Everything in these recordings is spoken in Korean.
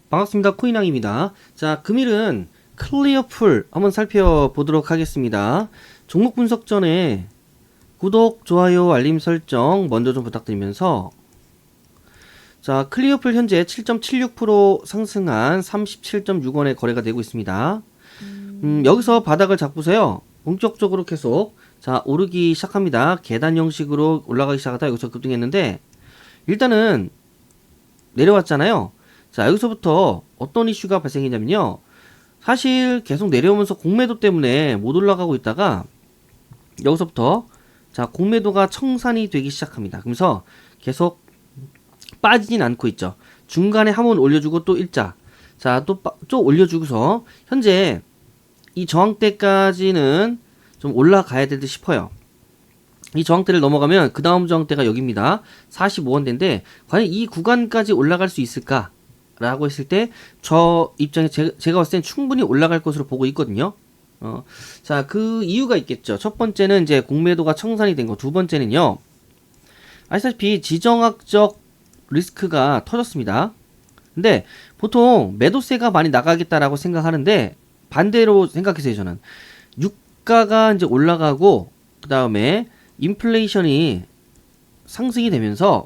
반갑습니다. 코인왕입니다. 자, 금일은 클리어풀 한번 살펴보도록 하겠습니다. 종목 분석 전에 구독, 좋아요, 알림 설정 먼저 좀 부탁드리면서, 자, 클리어풀 현재 7.76% 상승한 37.6원에 거래가 되고 있습니다. 여기서 바닥을 잡고서요, 본격적으로 계속 자 오르기 시작합니다. 계단 형식으로 올라가기 시작하다 여기서 급등했는데, 일단은 내려왔잖아요. 자, 여기서부터 어떤 이슈가 발생했냐면요, 사실 계속 내려오면서 공매도 때문에 못 올라가고 있다가 여기서부터 자 공매도가 청산이 되기 시작합니다. 그러면서 계속 빠지진 않고 있죠. 중간에 한번 올려주고 또 일자, 자 또 올려주고서 현재 이 저항대까지는 좀 올라가야 될 듯 싶어요. 이 저항대를 넘어가면 그 다음 저항대가 여기입니다. 45원대인데 과연 이 구간까지 올라갈 수 있을까 라고 했을 때 저 입장에 제가 봤을 땐 충분히 올라갈 것으로 보고 있거든요. 자, 그 이유가 있겠죠. 첫 번째는 이제 공매도가 청산이 된 거, 두 번째는요, 아시다시피 지정학적 리스크가 터졌습니다. 근데 보통 매도세가 많이 나가겠다라고 생각하는데 반대로 생각했어요. 저는 유가가 이제 올라가고 그 다음에 인플레이션이 상승이 되면서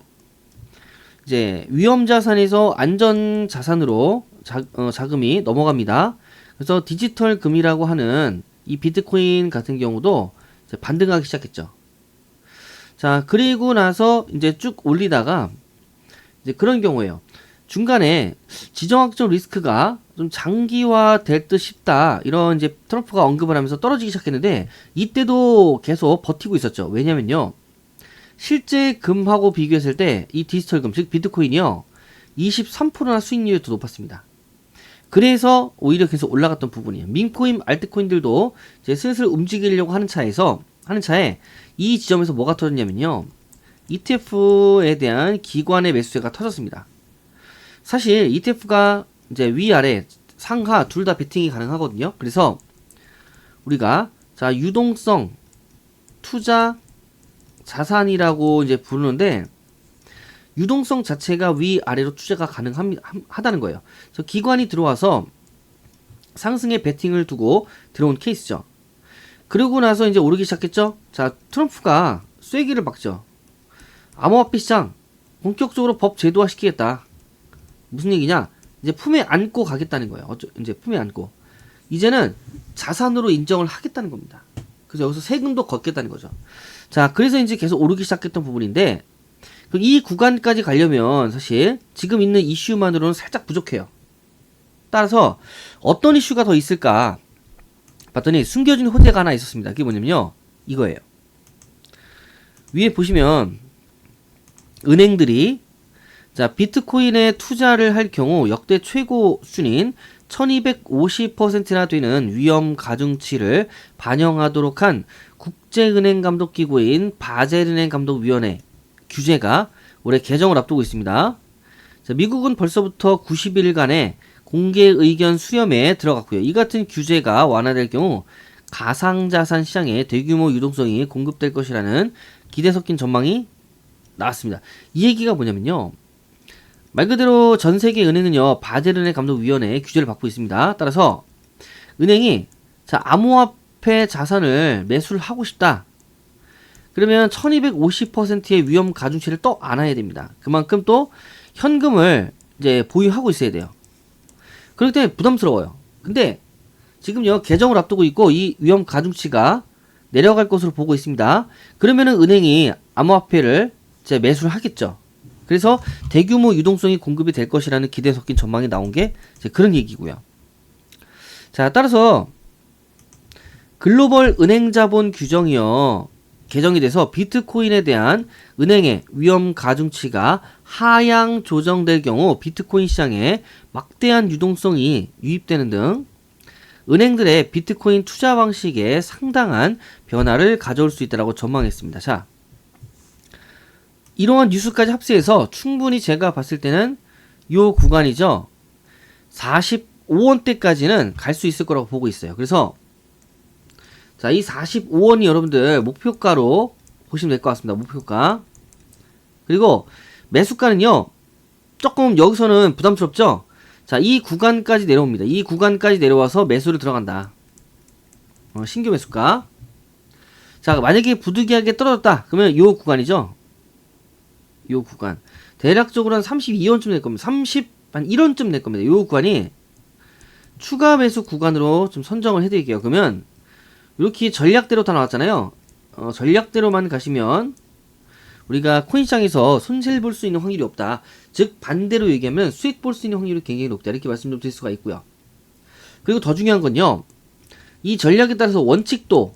이제 위험자산에서 안전자산으로 자금이 넘어갑니다. 그래서 디지털 금이라고 하는 이 비트코인 같은 경우도 이제 반등하기 시작했죠. 자, 그리고 나서 이제 쭉 올리다가 이제 그런 경우에요. 중간에 지정학적 리스크가 좀 장기화 될 듯 싶다, 이런 이제 트럼프가 언급을 하면서 떨어지기 시작했는데, 이때도 계속 버티고 있었죠. 왜냐면요, 실제 금하고 비교했을 때 이 디지털 금, 즉 비트코인이요, 23%나 수익률이 더 높았습니다. 그래서 오히려 계속 올라갔던 부분이에요. 민코인, 알트코인들도 이제 슬슬 움직이려고 하는 차에 이 지점에서 뭐가 터졌냐면요, ETF에 대한 기관의 매수세가 터졌습니다. 사실 ETF가 이제 위아래 상하 둘 다 베팅이 가능하거든요. 그래서 우리가 자 유동성 투자 자산이라고 이제 부르는데, 유동성 자체가 위아래로 투자가 가능하다는 거예요. 그래서 기관이 들어와서 상승에 베팅을 두고 들어온 케이스죠. 그러고 나서 이제 오르기 시작했죠. 자, 트럼프가 쐐기를 박죠. 암호화폐 시장 본격적으로 법 제도화 시키겠다. 무슨 얘기냐? 이제 품에 안고 가겠다는 거예요. 이제 품에 안고. 이제는 자산으로 인정을 하겠다는 겁니다. 그래서 여기서 세금도 걷겠다는 거죠. 자, 그래서 이제 계속 오르기 시작했던 부분인데, 이 구간까지 가려면 사실 지금 있는 이슈만으로는 살짝 부족해요. 따라서 어떤 이슈가 더 있을까 봤더니 숨겨진 호재가 하나 있었습니다. 그게 뭐냐면요, 이거예요. 위에 보시면 은행들이 자 비트코인에 투자를 할 경우 역대 최고 수준인 1250%나 되는 위험 가중치를 반영하도록 한 국제은행 감독기구인 바젤은행 감독위원회 규제가 올해 개정을 앞두고 있습니다. 자, 미국은 벌써부터 90일간의 공개 의견 수렴에 들어갔고요. 이 같은 규제가 완화될 경우 가상자산 시장에 대규모 유동성이 공급될 것이라는 기대 섞인 전망이 나왔습니다. 이 얘기가 뭐냐면요, 말 그대로 전 세계 은행은요, 바젤은행 감독위원회의 규제를 받고 있습니다. 따라서 은행이 자 암호화폐 자산을 매수를 하고 싶다, 그러면 1250%의 위험 가중치를 또 안아야 됩니다. 그만큼 또 현금을 이제 보유하고 있어야 돼요. 그렇기 때문에 부담스러워요. 근데 지금요, 개정을 앞두고 있고 이 위험 가중치가 내려갈 것으로 보고 있습니다. 그러면은 은행이 암호화폐를 이제 매수를 하겠죠. 그래서 대규모 유동성이 공급이 될 것이라는 기대 섞인 전망이 나온 게 이제 그런 얘기고요. 자, 따라서 글로벌 은행 자본 규정이요, 개정이 돼서 비트코인에 대한 은행의 위험 가중치가 하향 조정될 경우 비트코인 시장에 막대한 유동성이 유입되는 등 은행들의 비트코인 투자 방식에 상당한 변화를 가져올 수 있다고 전망했습니다. 자, 이러한 뉴스까지 합세해서 충분히 제가 봤을 때는 요 구간이죠, 45원대까지는 갈 수 있을 거라고 보고 있어요. 그래서 자, 이 45원이 여러분들 목표가로 보시면 될 것 같습니다. 목표가. 그리고 매수가는요, 조금 여기서는 부담스럽죠? 자, 이 구간까지 내려옵니다. 이 구간까지 내려와서 매수를 들어간다. 신규 매수가. 자, 만약에 부득이하게 떨어졌다. 그러면 요 구간이죠. 요 구간. 대략적으로 한 32원쯤 낼 겁니다. 한 1원쯤 낼 겁니다. 요 구간이 추가 매수 구간으로 좀 선정을 해드릴게요. 그러면 이렇게 전략대로 다 나왔잖아요. 전략대로만 가시면 우리가 코인시장에서 손실 볼 수 있는 확률이 없다. 즉 반대로 얘기하면 수익 볼 수 있는 확률이 굉장히 높다. 이렇게 말씀 좀 드릴 수가 있고요. 그리고 더 중요한 건요. 이 전략에 따라서 원칙도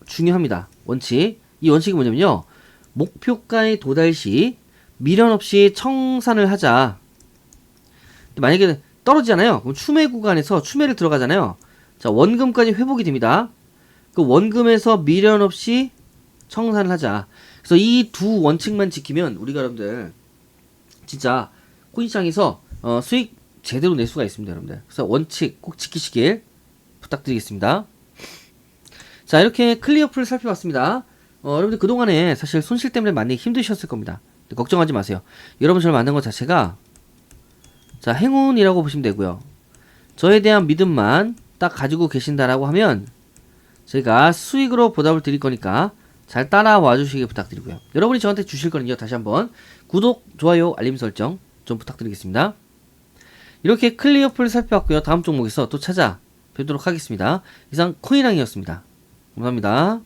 중요합니다. 원칙. 이 원칙이 뭐냐면요. 목표가에 도달 시 미련 없이 청산을 하자. 만약에 떨어지잖아요. 그럼 추매 구간에서 추매를 들어가잖아요. 자, 원금까지 회복이 됩니다. 그 원금에서 미련 없이 청산을 하자. 그래서 이 두 원칙만 지키면 우리가 여러분들 진짜 코인시장에서 수익 제대로 낼 수가 있습니다, 여러분들. 그래서 원칙 꼭 지키시길 부탁드리겠습니다. 자, 이렇게 클리어풀을 살펴봤습니다. 여러분들 그동안에 사실 손실 때문에 많이 힘드셨을 겁니다. 걱정하지 마세요. 여러분 저를 만난 것 자체가 자, 행운이라고 보시면 되고요. 저에 대한 믿음만 딱 가지고 계신다라고 하면 제가 수익으로 보답을 드릴 거니까 잘 따라와 주시길 부탁드리고요. 여러분이 저한테 주실 거는요. 다시 한번 구독, 좋아요, 알림 설정 좀 부탁드리겠습니다. 이렇게 클리어풀을 살펴봤고요. 다음 종목에서 또 찾아뵙도록 하겠습니다. 이상 코인왕이었습니다. 감사합니다.